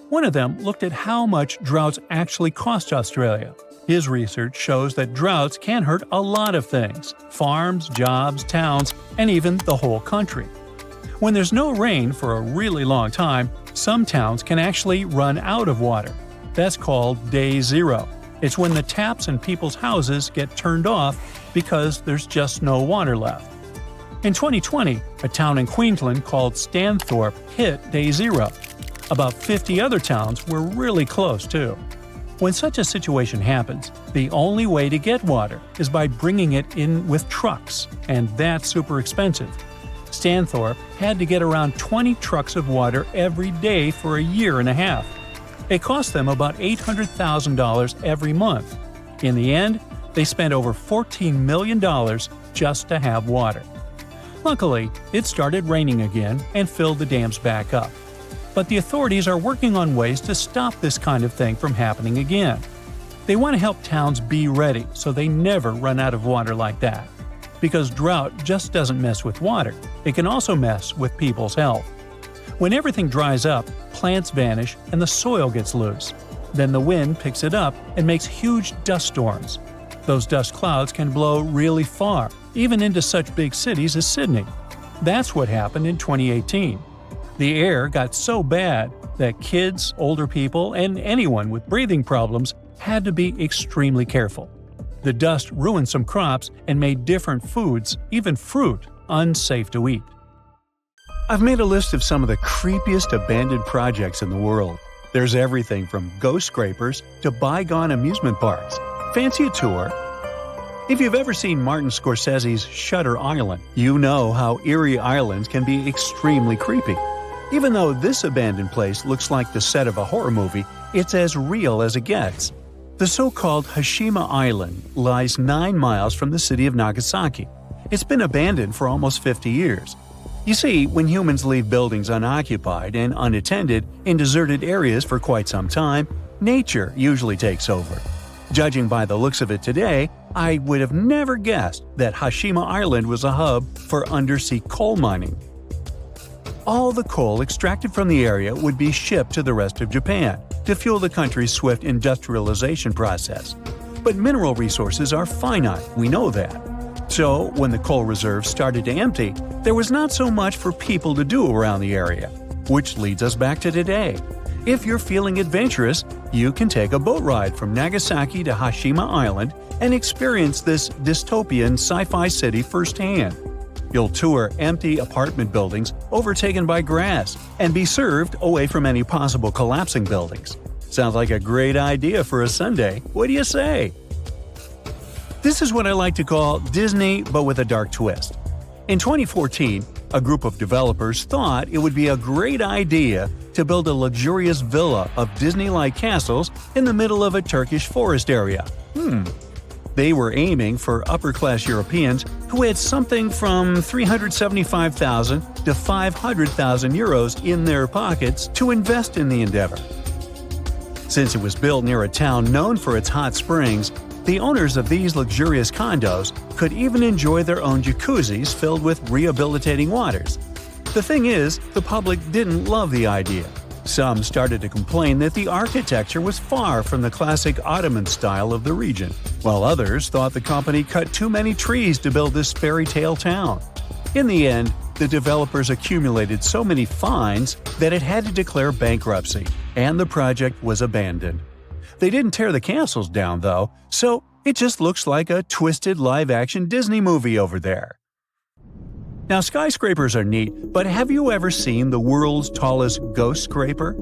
One of them looked at how much droughts actually cost Australia. His research shows that droughts can hurt a lot of things – farms, jobs, towns, and even the whole country. When there's no rain for a really long time, some towns can actually run out of water. That's called day zero. It's when the taps in people's houses get turned off because there's just no water left. In 2020, a town in Queensland called Stanthorpe hit day zero. About 50 other towns were really close too. When such a situation happens, the only way to get water is by bringing it in with trucks, and that's super expensive. Stanthorpe had to get around 20 trucks of water every day for a year and a half. It cost them about $800,000 every month. In the end, they spent over $14 million just to have water. Luckily, it started raining again and filled the dams back up. But the authorities are working on ways to stop this kind of thing from happening again. They want to help towns be ready so they never run out of water like that. Because drought just doesn't mess with water, it can also mess with people's health. When everything dries up, plants vanish and the soil gets loose. Then the wind picks it up and makes huge dust storms. Those dust clouds can blow really far, even into such big cities as Sydney. That's what happened in 2018. The air got so bad that kids, older people, and anyone with breathing problems had to be extremely careful. The dust ruined some crops and made different foods, even fruit, unsafe to eat. I've made a list of some of the creepiest abandoned projects in the world. There's everything from ghost scrapers to bygone amusement parks. Fancy a tour? If you've ever seen Martin Scorsese's Shutter Island, you know how eerie islands can be extremely creepy. Even though this abandoned place looks like the set of a horror movie, it's as real as it gets. The so-called Hashima Island lies 9 miles from the city of Nagasaki. It's been abandoned for almost 50 years. You see, when humans leave buildings unoccupied and unattended in deserted areas for quite some time, nature usually takes over. Judging by the looks of it today, I would have never guessed that Hashima Island was a hub for undersea coal mining. All the coal extracted from the area would be shipped to the rest of Japan to fuel the country's swift industrialization process. But mineral resources are finite, we know that. So, when the coal reserves started to empty, there was not so much for people to do around the area. Which leads us back to today. If you're feeling adventurous, you can take a boat ride from Nagasaki to Hashima Island and experience this dystopian sci-fi city firsthand. You'll tour empty apartment buildings overtaken by grass and be served away from any possible collapsing buildings. Sounds like a great idea for a Sunday. What do you say? This is what I like to call Disney, but with a dark twist. In 2014, a group of developers thought it would be a great idea to build a luxurious villa of Disney-like castles in the middle of a Turkish forest area. They were aiming for upper-class Europeans who had something from 375,000 to 500,000 euros in their pockets to invest in the endeavor. Since it was built near a town known for its hot springs, the owners of these luxurious condos could even enjoy their own jacuzzis filled with rehabilitating waters. The thing is, the public didn't love the idea. Some started to complain that the architecture was far from the classic Ottoman style of the region, while others thought the company cut too many trees to build this fairy tale town. In the end, the developers accumulated so many fines that it had to declare bankruptcy, and the project was abandoned. They didn't tear the castles down, though, so it just looks like a twisted live-action Disney movie over there. Now, skyscrapers are neat, but have you ever seen the world's tallest ghost scraper?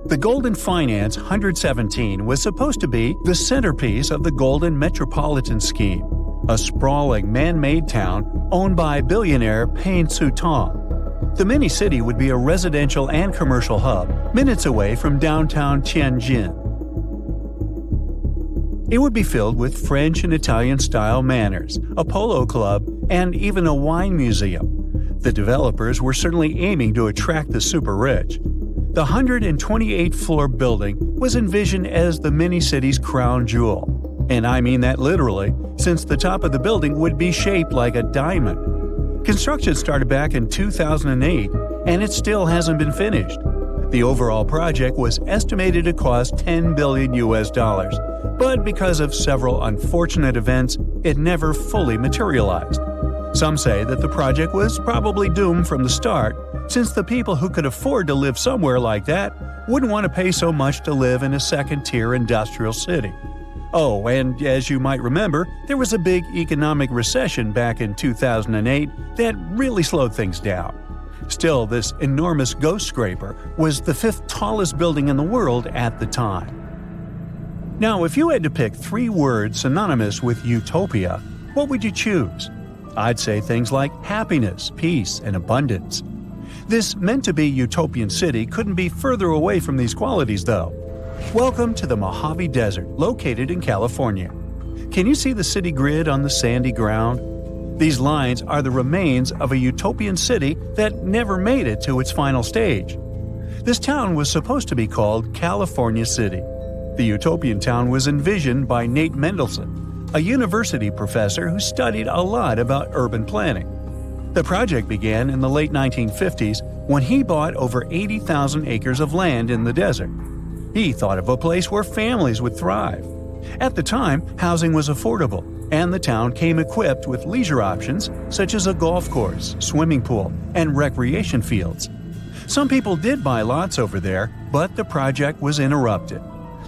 The Golden Finance 117 was supposed to be the centerpiece of the Golden Metropolitan Scheme, a sprawling man-made town owned by billionaire Paine Tong. The mini-city would be a residential and commercial hub, minutes away from downtown Tianjin. It would be filled with French and Italian-style manors, a polo club, and even a wine museum. The developers were certainly aiming to attract the super-rich. The 128-floor building was envisioned as the mini-city's crown jewel. And I mean that literally, since the top of the building would be shaped like a diamond. Construction started back in 2008, and it still hasn't been finished. The overall project was estimated to cost $10 billion, but because of several unfortunate events, it never fully materialized. Some say that the project was probably doomed from the start, since the people who could afford to live somewhere like that wouldn't want to pay so much to live in a second-tier industrial city. Oh, and as you might remember, there was a big economic recession back in 2008 that really slowed things down. Still, this enormous ghost scraper was the 5th tallest building in the world at the time. Now, if you had to pick 3 words synonymous with utopia, what would you choose? I'd say things like happiness, peace, and abundance. This meant-to-be utopian city couldn't be further away from these qualities, though. Welcome to the Mojave Desert, located in California. Can you see the city grid on the sandy ground? These lines are the remains of a utopian city that never made it to its final stage. This town was supposed to be called California City. The utopian town was envisioned by Nate Mendelsohn, a university professor who studied a lot about urban planning. The project began in the late 1950s when he bought over 80,000 acres of land in the desert. He thought of a place where families would thrive. At the time, housing was affordable, and the town came equipped with leisure options such as a golf course, swimming pool, and recreation fields. Some people did buy lots over there, but the project was interrupted.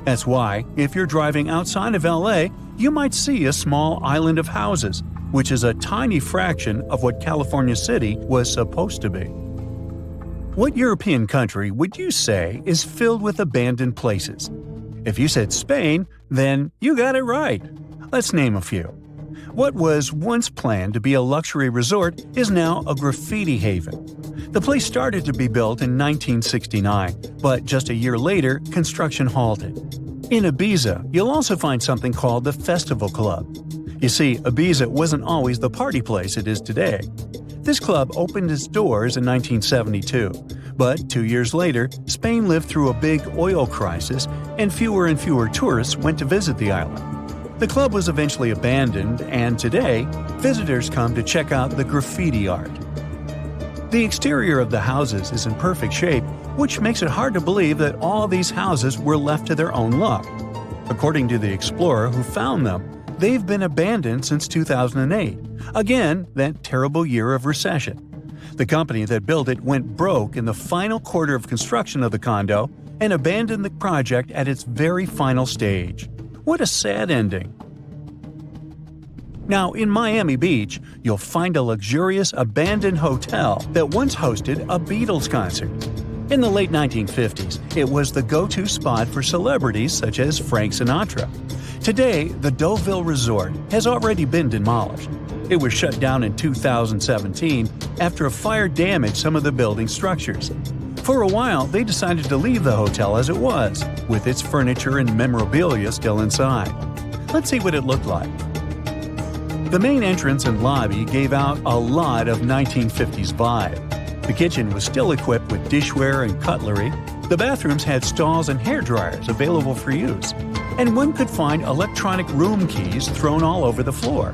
That's why, if you're driving outside of LA, you might see a small island of houses, which is a tiny fraction of what California City was supposed to be. What European country would you say is filled with abandoned places? If you said Spain, then you got it right. Let's name a few. What was once planned to be a luxury resort is now a graffiti haven. The place started to be built in 1969, but just a year later, construction halted. In Ibiza, you'll also find something called the Festival Club. You see, Ibiza wasn't always the party place it is today. This club opened its doors in 1972, but 2 years later, Spain lived through a big oil crisis and fewer tourists went to visit the island. The club was eventually abandoned, and today, visitors come to check out the graffiti art. The exterior of the houses is in perfect shape, which makes it hard to believe that all these houses were left to their own luck. According to the explorer who found them, they've been abandoned since 2008, again, that terrible year of recession. The company that built it went broke in the final quarter of construction of the condo and abandoned the project at its very final stage. What a sad ending. Now, in Miami Beach, you'll find a luxurious abandoned hotel that once hosted a Beatles concert. In the late 1950s, it was the go-to spot for celebrities such as Frank Sinatra. Today, the Deauville Resort has already been demolished. It was shut down in 2017 after a fire damaged some of the building structures. For a while, they decided to leave the hotel as it was, with its furniture and memorabilia still inside. Let's see what it looked like. The main entrance and lobby gave out a lot of 1950s vibe. The kitchen was still equipped with dishware and cutlery. The bathrooms had stalls and hairdryers available for use, and one could find electronic room keys thrown all over the floor.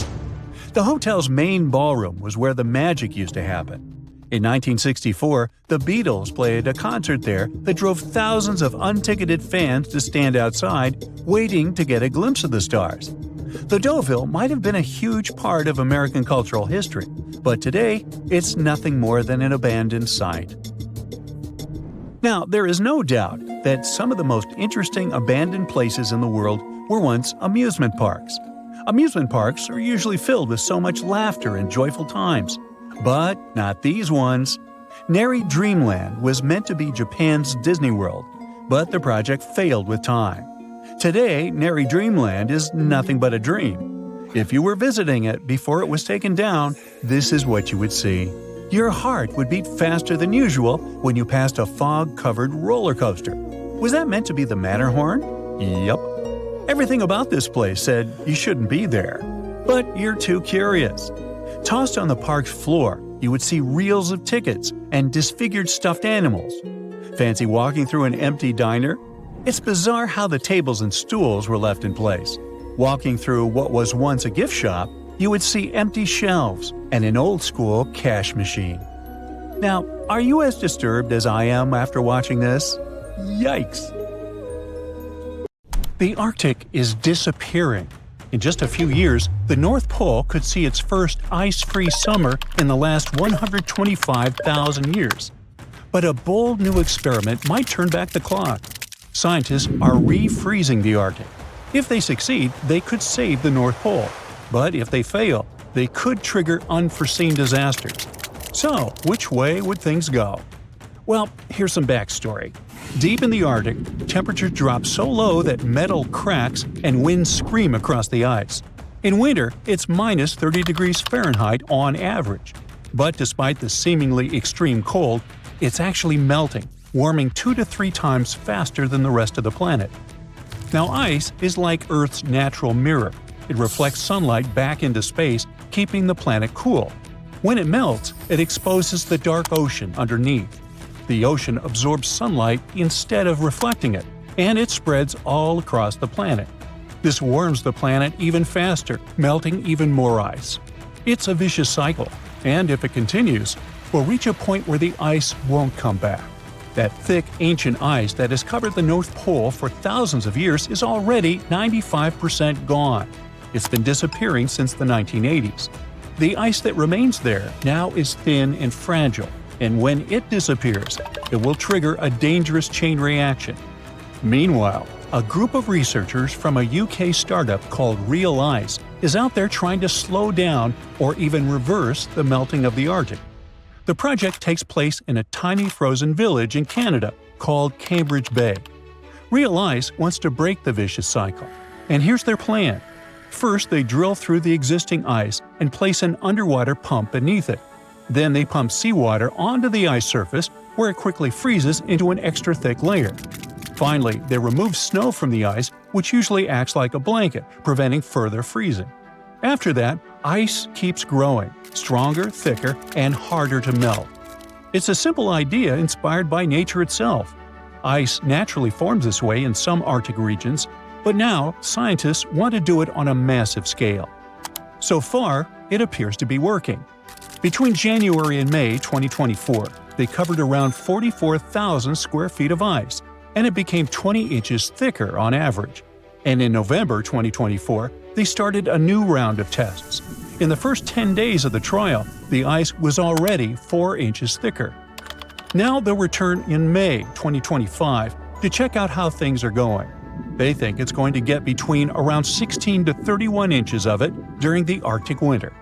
The hotel's main ballroom was where the magic used to happen. In 1964, the Beatles played a concert there that drove thousands of unticketed fans to stand outside, waiting to get a glimpse of the stars. The Deauville might have been a huge part of American cultural history, but today it's nothing more than an abandoned site. Now, there is no doubt that some of the most interesting abandoned places in the world were once amusement parks. Amusement parks are usually filled with so much laughter and joyful times. But not these ones. Neri Dreamland was meant to be Japan's Disney World, but the project failed with time. Today, Neri Dreamland is nothing but a dream. If you were visiting it before it was taken down, this is what you would see. Your heart would beat faster than usual when you passed a fog-covered roller coaster. Was that meant to be the Matterhorn? Yup. Everything about this place said you shouldn't be there. But you're too curious. Tossed on the park's floor, you would see reels of tickets and disfigured stuffed animals. Fancy walking through an empty diner? It's bizarre how the tables and stools were left in place. Walking through what was once a gift shop, you would see empty shelves and an old-school cash machine. Now, are you as disturbed as I am after watching this? Yikes! The Arctic is disappearing. In just a few years, the North Pole could see its first ice-free summer in the last 125,000 years. But a bold new experiment might turn back the clock. Scientists are refreezing the Arctic. If they succeed, they could save the North Pole. But if they fail, they could trigger unforeseen disasters. So, which way would things go? Well, here's some backstory. Deep in the Arctic, temperatures drop so low that metal cracks and winds scream across the ice. In winter, it's minus 30 degrees Fahrenheit on average. But despite the seemingly extreme cold, it's actually melting, warming 2 to 3 times faster than the rest of the planet. Now, ice is like Earth's natural mirror. It reflects sunlight back into space, keeping the planet cool. When it melts, it exposes the dark ocean underneath. The ocean absorbs sunlight instead of reflecting it, and it spreads all across the planet. This warms the planet even faster, melting even more ice. It's a vicious cycle, and if it continues, we'll reach a point where the ice won't come back. That thick, ancient ice that has covered the North Pole for thousands of years is already 95% gone. It's been disappearing since the 1980s. The ice that remains there now is thin and fragile, and when it disappears, it will trigger a dangerous chain reaction. Meanwhile, a group of researchers from a UK startup called Real Ice is out there trying to slow down or even reverse the melting of the Arctic. The project takes place in a tiny frozen village in Canada called Cambridge Bay. Real Ice wants to break the vicious cycle, and here's their plan. First, they drill through the existing ice and place an underwater pump beneath it. Then they pump seawater onto the ice surface, where it quickly freezes into an extra thick layer. Finally, they remove snow from the ice, which usually acts like a blanket, preventing further freezing. After that, ice keeps growing, stronger, thicker, and harder to melt. It's a simple idea inspired by nature itself. Ice naturally forms this way in some Arctic regions, but now scientists want to do it on a massive scale. So far, it appears to be working. Between January and May 2024, they covered around 44,000 square feet of ice, and it became 20 inches thicker on average. And in November 2024, they started a new round of tests. In the first 10 days of the trial, the ice was already 4 inches thicker. Now they'll return in May 2025 to check out how things are going. They think it's going to get between around 16 to 31 inches of it during the Arctic winter.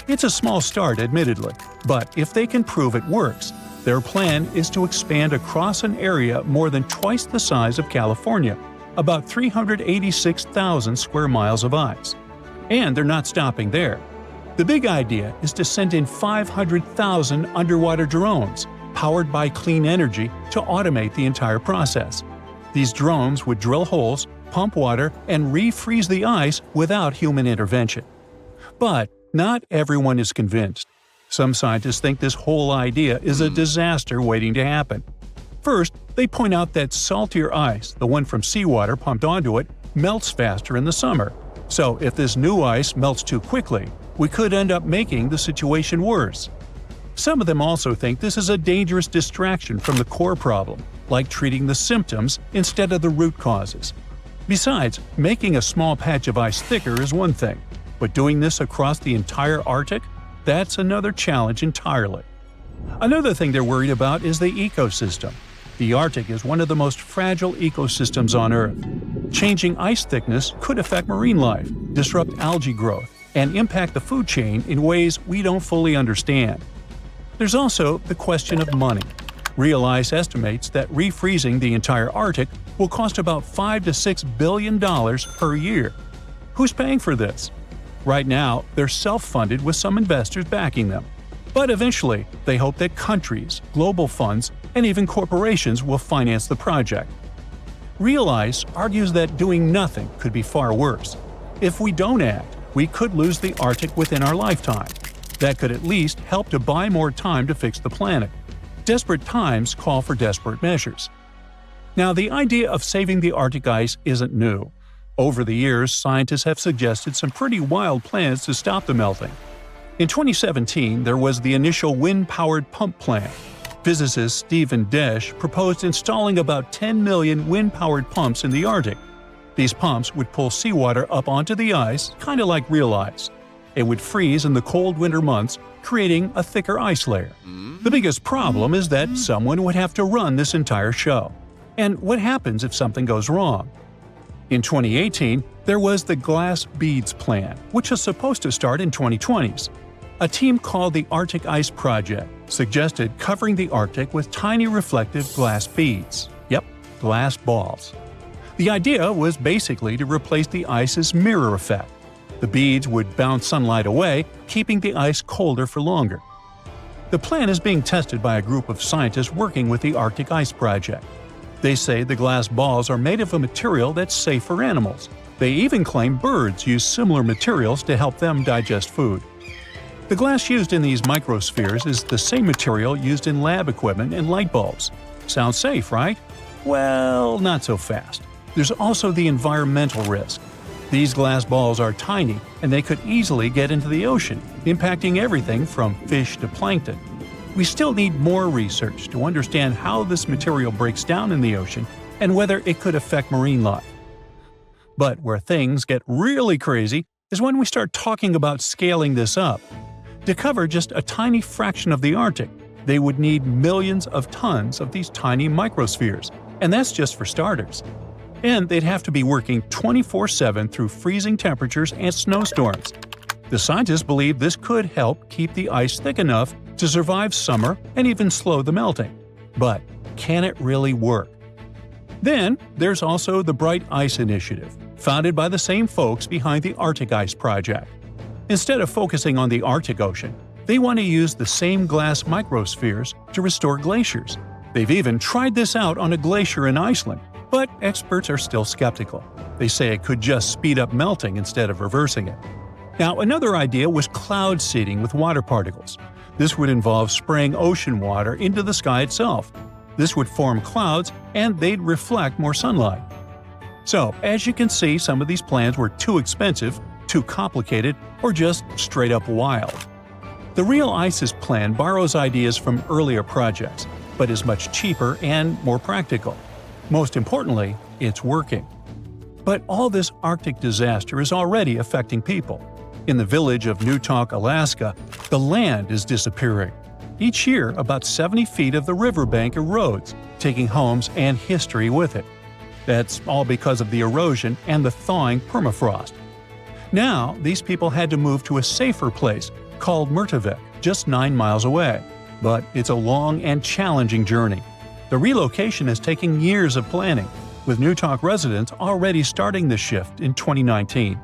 It's a small start, admittedly, but if they can prove it works, their plan is to expand across an area more than twice the size of California, about 386,000 square miles of ice. And they're not stopping there. The big idea is to send in 500,000 underwater drones, powered by clean energy, to automate the entire process. These drones would drill holes, pump water, and refreeze the ice without human intervention. But not everyone is convinced. Some scientists think this whole idea is a disaster waiting to happen. First, they point out that saltier ice, the one from seawater pumped onto it, melts faster in the summer. So if this new ice melts too quickly, we could end up making the situation worse. Some of them also think this is a dangerous distraction from the core problem, like treating the symptoms instead of the root causes. Besides, making a small patch of ice thicker is one thing, but doing this across the entire Arctic? That's another challenge entirely. Another thing they're worried about is the ecosystem. The Arctic is one of the most fragile ecosystems on Earth. Changing ice thickness could affect marine life, disrupt algae growth, and impact the food chain in ways we don't fully understand. There's also the question of money. Real Ice estimates that refreezing the entire Arctic will cost about $5 to $6 billion per year. Who's paying for this? Right now, they're self-funded with some investors backing them. But eventually, they hope that countries, global funds, and even corporations will finance the project. Real Ice argues that doing nothing could be far worse. If we don't act, we could lose the Arctic within our lifetime. That could at least help to buy more time to fix the planet. Desperate times call for desperate measures. Now, the idea of saving the Arctic ice isn't new. Over the years, scientists have suggested some pretty wild plans to stop the melting. In 2017, there was the initial wind-powered pump plan. Physicist Stephen Desch proposed installing about 10 million wind-powered pumps in the Arctic. These pumps would pull seawater up onto the ice, kind of like real ice. It would freeze in the cold winter months, creating a thicker ice layer. The biggest problem is that someone would have to run this entire show. And what happens if something goes wrong? In 2018, there was the Glass Beads Plan, which was supposed to start in 2020s. A team called the Arctic Ice Project suggested covering the Arctic with tiny reflective glass beads. Yep, glass balls. The idea was basically to replace the ice's mirror effect. The beads would bounce sunlight away, keeping the ice colder for longer. The plan is being tested by a group of scientists working with the Arctic Ice Project. They say the glass balls are made of a material that's safe for animals. They even claim birds use similar materials to help them digest food. The glass used in these microspheres is the same material used in lab equipment and light bulbs. Sounds safe, right? Well, not so fast. There's also the environmental risk. These glass balls are tiny, and they could easily get into the ocean, impacting everything from fish to plankton. We still need more research to understand how this material breaks down in the ocean and whether it could affect marine life. But where things get really crazy is when we start talking about scaling this up. To cover just a tiny fraction of the Arctic, they would need millions of tons of these tiny microspheres, and that's just for starters. And they'd have to be working 24/7 through freezing temperatures and snowstorms. The scientists believe this could help keep the ice thick enough to survive summer and even slow the melting. But can it really work? Then, there's also the Bright Ice Initiative, founded by the same folks behind the Arctic Ice Project. Instead of focusing on the Arctic Ocean, they want to use the same glass microspheres to restore glaciers. They've even tried this out on a glacier in Iceland, but experts are still skeptical. They say it could just speed up melting instead of reversing it. Now, another idea was cloud seeding with water particles. This would involve spraying ocean water into the sky itself. This would form clouds, and they'd reflect more sunlight. So, as you can see, some of these plans were too expensive, too complicated, or just straight up wild. The real ICES plan borrows ideas from earlier projects, but is much cheaper and more practical. Most importantly, it's working. But all this Arctic disaster is already affecting people. In the village of Newtok, Alaska, the land is disappearing. Each year, about 70 feet of the riverbank erodes, taking homes and history with it. That's all because of the erosion and the thawing permafrost. Now, these people had to move to a safer place called Murtavik, just 9 miles away. But it's a long and challenging journey. The relocation is taking years of planning, with Newtok residents already starting the shift in 2019.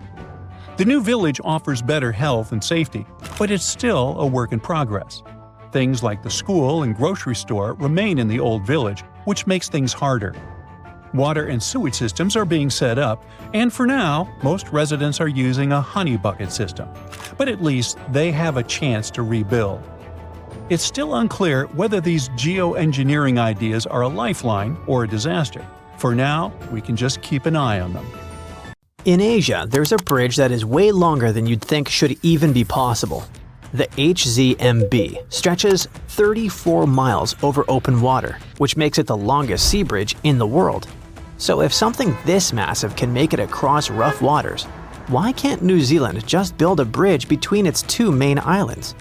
The new village offers better health and safety, but it's still a work in progress. Things like the school and grocery store remain in the old village, which makes things harder. Water and sewage systems are being set up, and for now, most residents are using a honey bucket system. But at least they have a chance to rebuild. It's still unclear whether these geoengineering ideas are a lifeline or a disaster. For now, we can just keep an eye on them. In Asia, there's a bridge that is way longer than you'd think should even be possible. The HZMB stretches 34 miles over open water, which makes it the longest sea bridge in the world. So if something this massive can make it across rough waters, why can't New Zealand just build a bridge between its two main islands?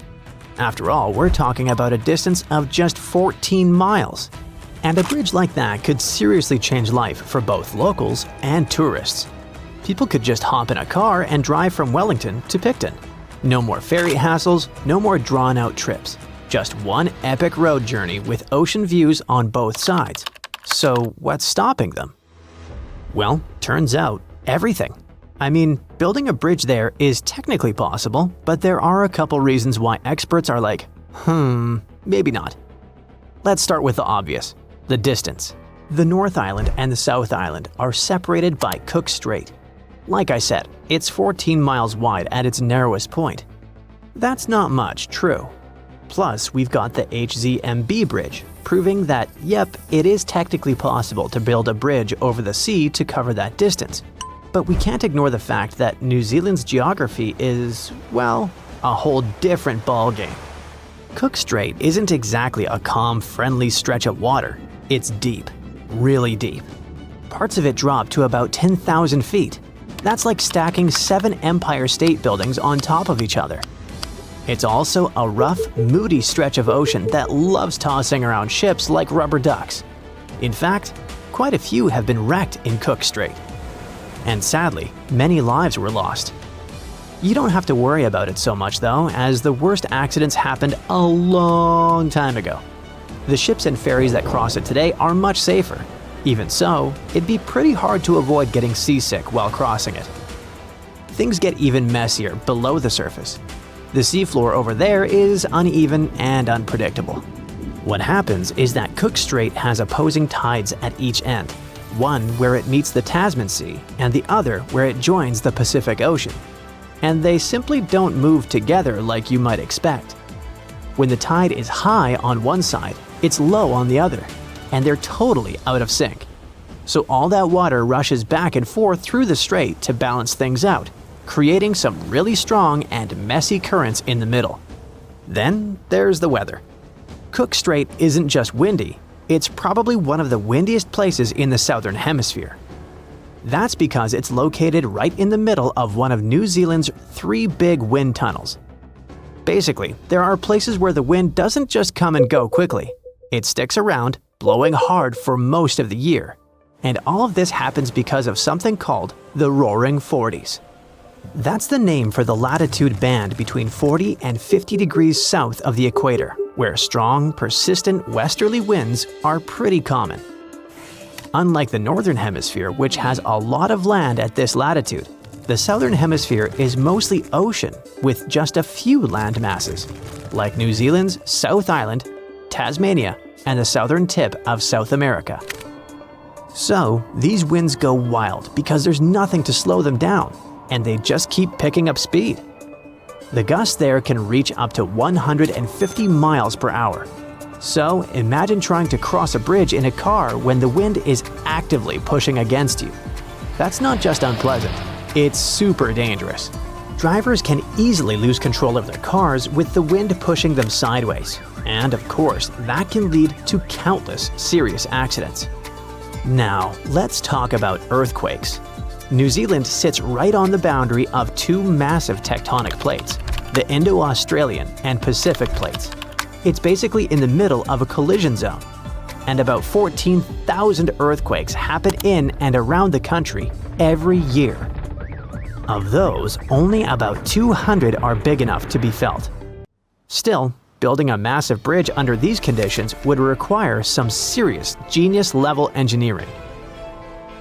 After all, we're talking about a distance of just 14 miles. And a bridge like that could seriously change life for both locals and tourists. People could just hop in a car and drive from Wellington to Picton. No more ferry hassles, no more drawn-out trips. Just one epic road journey with ocean views on both sides. So what's stopping them? Well, turns out, everything. I mean, building a bridge there is technically possible, but there are a couple reasons why experts are like, maybe not. Let's start with the obvious, the distance. The North Island and the South Island are separated by Cook Strait. Like I said, it's 14 miles wide at its narrowest point. That's not much, true. Plus, we've got the HZMB bridge, proving that, yep, it is technically possible to build a bridge over the sea to cover that distance. But we can't ignore the fact that New Zealand's geography is, well, a whole different ballgame. Cook Strait isn't exactly a calm, friendly stretch of water. It's deep, really deep. Parts of it drop to about 10,000 feet. That's like stacking 7 Empire State Buildings on top of each other. It's also a rough, moody stretch of ocean that loves tossing around ships like rubber ducks. In fact, quite a few have been wrecked in Cook Strait. And sadly, many lives were lost. You don't have to worry about it so much though, as the worst accidents happened a long time ago. The ships and ferries that cross it today are much safer. Even so, it'd be pretty hard to avoid getting seasick while crossing it. Things get even messier below the surface. The seafloor over there is uneven and unpredictable. What happens is that Cook Strait has opposing tides at each end, one where it meets the Tasman Sea and the other where it joins the Pacific Ocean. And they simply don't move together like you might expect. When the tide is high on one side, it's low on the other, and they're totally out of sync. So all that water rushes back and forth through the strait to balance things out, creating some really strong and messy currents in the middle. Then there's the weather. Cook Strait isn't just windy, it's probably one of the windiest places in the southern hemisphere. That's because it's located right in the middle of one of New Zealand's 3 big wind tunnels. Basically, there are places where the wind doesn't just come and go quickly. It sticks around, blowing hard for most of the year. And all of this happens because of something called the Roaring Forties. That's the name for the latitude band between 40 and 50 degrees south of the equator, where strong, persistent westerly winds are pretty common. Unlike the northern hemisphere, which has a lot of land at this latitude, the southern hemisphere is mostly ocean with just a few land masses, like New Zealand's South Island, Tasmania, and the southern tip of South America. So, these winds go wild because there's nothing to slow them down, and they just keep picking up speed. The gusts there can reach up to 150 miles per hour. So, imagine trying to cross a bridge in a car when the wind is actively pushing against you. That's not just unpleasant, it's super dangerous. Drivers can easily lose control of their cars with the wind pushing them sideways, and of course, that can lead to countless serious accidents. Now, let's talk about earthquakes. New Zealand sits right on the boundary of 2 massive tectonic plates, the Indo-Australian and Pacific plates. It's basically in the middle of a collision zone, and about 14,000 earthquakes happen in and around the country every year. Of those, only about 200 are big enough to be felt. Still, building a massive bridge under these conditions would require some serious genius-level engineering.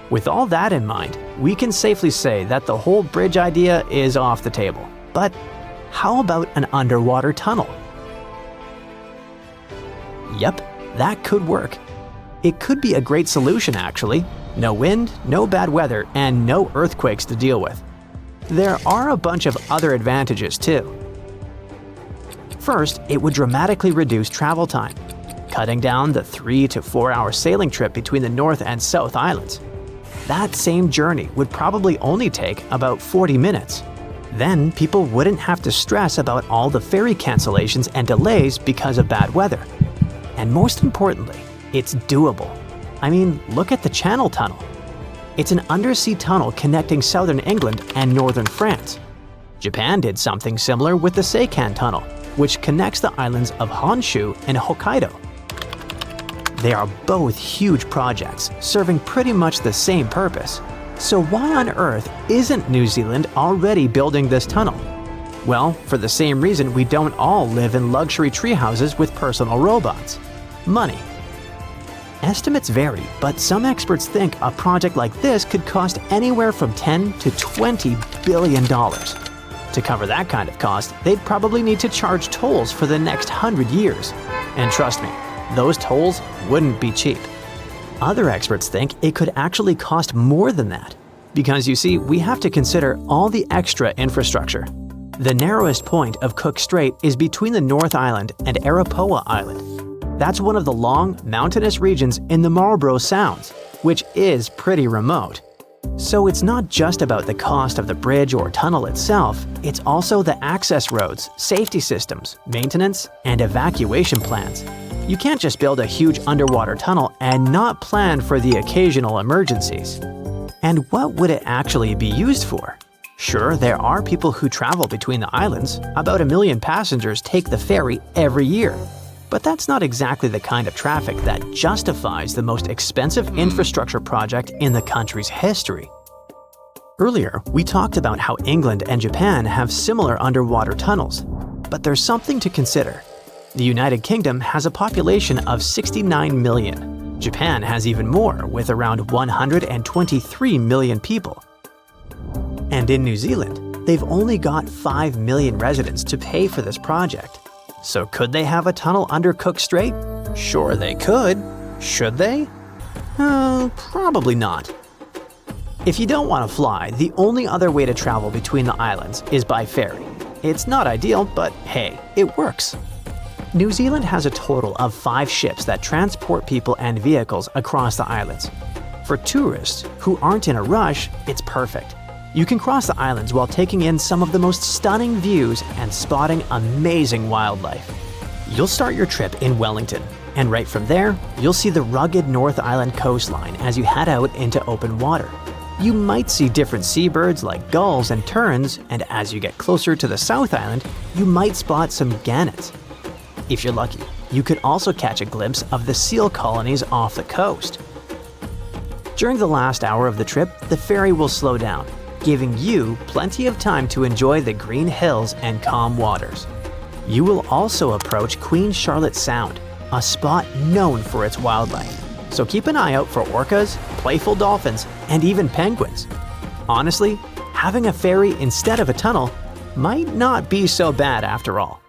With all that in mind, we can safely say that the whole bridge idea is off the table. But how about an underwater tunnel? Yep, that could work. It could be a great solution actually. No wind, no bad weather, and no earthquakes to deal with. There are a bunch of other advantages too. First, it would dramatically reduce travel time, cutting down the 3 to 4 hour sailing trip between the North and South Islands. That same journey would probably only take about 40 minutes. Then people wouldn't have to stress about all the ferry cancellations and delays because of bad weather. And most importantly, it's doable. I mean, look at the Channel Tunnel. It's an undersea tunnel connecting southern England and northern France. Japan did something similar with the Seikan Tunnel, which connects the islands of Honshu and Hokkaido. They are both huge projects, serving pretty much the same purpose. So why on earth isn't New Zealand already building this tunnel? Well, for the same reason we don't all live in luxury treehouses with personal robots: money. Estimates vary, but some experts think a project like this could cost anywhere from $10 to $20 billion. To cover that kind of cost, they'd probably need to charge tolls for the next 100 years. And trust me, those tolls wouldn't be cheap. Other experts think it could actually cost more than that. Because you see, we have to consider all the extra infrastructure. The narrowest point of Cook Strait is between the North Island and Peräpohja Island. That's one of the long, mountainous regions in the Marlborough Sounds, which is pretty remote. So it's not just about the cost of the bridge or tunnel itself, it's also the access roads, safety systems, maintenance, and evacuation plans. You can't just build a huge underwater tunnel and not plan for the occasional emergencies. And what would it actually be used for? Sure, there are people who travel between the islands. About 1 million passengers take the ferry every year. But that's not exactly the kind of traffic that justifies the most expensive infrastructure project in the country's history. Earlier, we talked about how England and Japan have similar underwater tunnels. But there's something to consider. The United Kingdom has a population of 69 million. Japan has even more, with around 123 million people. And in New Zealand, they've only got 5 million residents to pay for this project. So could they have a tunnel under Cook Strait? Sure they could. Should they? Probably not. If you don't want to fly, the only other way to travel between the islands is by ferry. It's not ideal, but hey, it works. New Zealand has a total of 5 ships that transport people and vehicles across the islands. For tourists who aren't in a rush, it's perfect. You can cross the islands while taking in some of the most stunning views and spotting amazing wildlife. You'll start your trip in Wellington, and right from there, you'll see the rugged North Island coastline as you head out into open water. You might see different seabirds like gulls and terns, and as you get closer to the South Island, you might spot some gannets. If you're lucky, you could also catch a glimpse of the seal colonies off the coast. During the last hour of the trip, the ferry will slow down, giving you plenty of time to enjoy the green hills and calm waters. You will also approach Queen Charlotte Sound, a spot known for its wildlife. So keep an eye out for orcas, playful dolphins, and even penguins. Honestly, having a ferry instead of a tunnel might not be so bad after all.